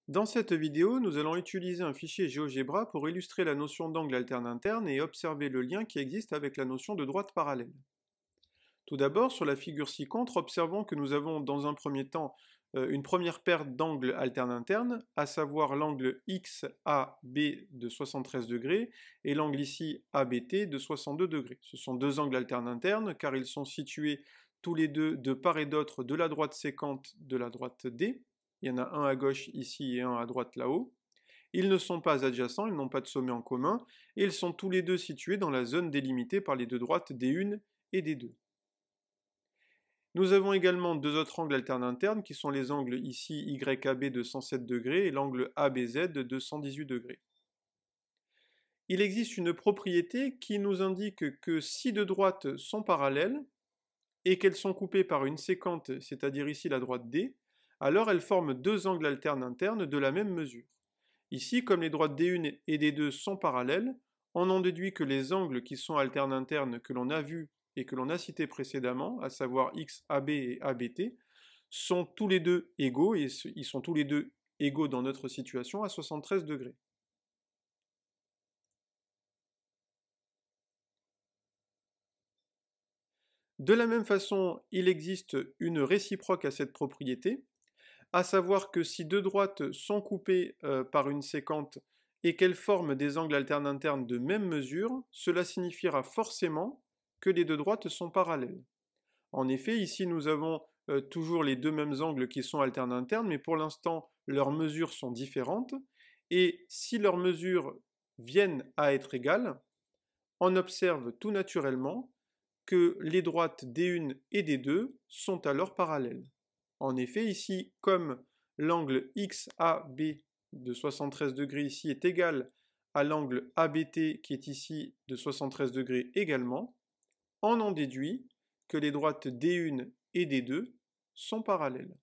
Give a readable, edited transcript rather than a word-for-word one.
Dans cette vidéo, nous allons utiliser un fichier GeoGebra pour illustrer la notion d'angle alterne interne et observer le lien qui existe avec la notion de droite parallèle. Tout d'abord, sur la figure ci-contre, observons que nous avons dans un premier temps une première paire d'angles alternes internes, à savoir l'angle XAB de 73 degrés et l'angle ici ABT de 62 degrés. Ce sont deux angles alternes internes car ils sont situés tous les deux de part et d'autre de la droite sécante de la droite D. Il y en a un à gauche ici et un à droite là-haut. Ils ne sont pas adjacents, ils n'ont pas de sommet en commun, et ils sont tous les deux situés dans la zone délimitée par les deux droites D1 et D2. Nous avons également deux autres angles alternes internes qui sont les angles ici YAB de 107 degrés et l'angle ABZ de 118 degrés. Il existe une propriété qui nous indique que si deux droites sont parallèles et qu'elles sont coupées par une sécante, c'est-à-dire ici la droite D, alors elles forment deux angles alternes internes de la même mesure. Ici, comme les droites D1 et D2 sont parallèles, on en déduit que les angles qui sont alternes internes que l'on a vus et que l'on a cités précédemment, à savoir XAB et ABT, sont tous les deux égaux, et ils sont tous les deux égaux dans notre situation à 73 degrés. De la même façon, il existe une réciproque à cette propriété, à savoir que si deux droites sont coupées par une sécante et qu'elles forment des angles alternes internes de même mesure, cela signifiera forcément que les deux droites sont parallèles. En effet, ici nous avons toujours les deux mêmes angles qui sont alternes internes, mais pour l'instant leurs mesures sont différentes, et si leurs mesures viennent à être égales, on observe tout naturellement que les droites D1 et D2 sont alors parallèles. En effet, ici, comme l'angle XAB de 73 degrés ici est égal à l'angle ABT qui est ici de 73 degrés également, on en déduit que les droites D1 et D2 sont parallèles.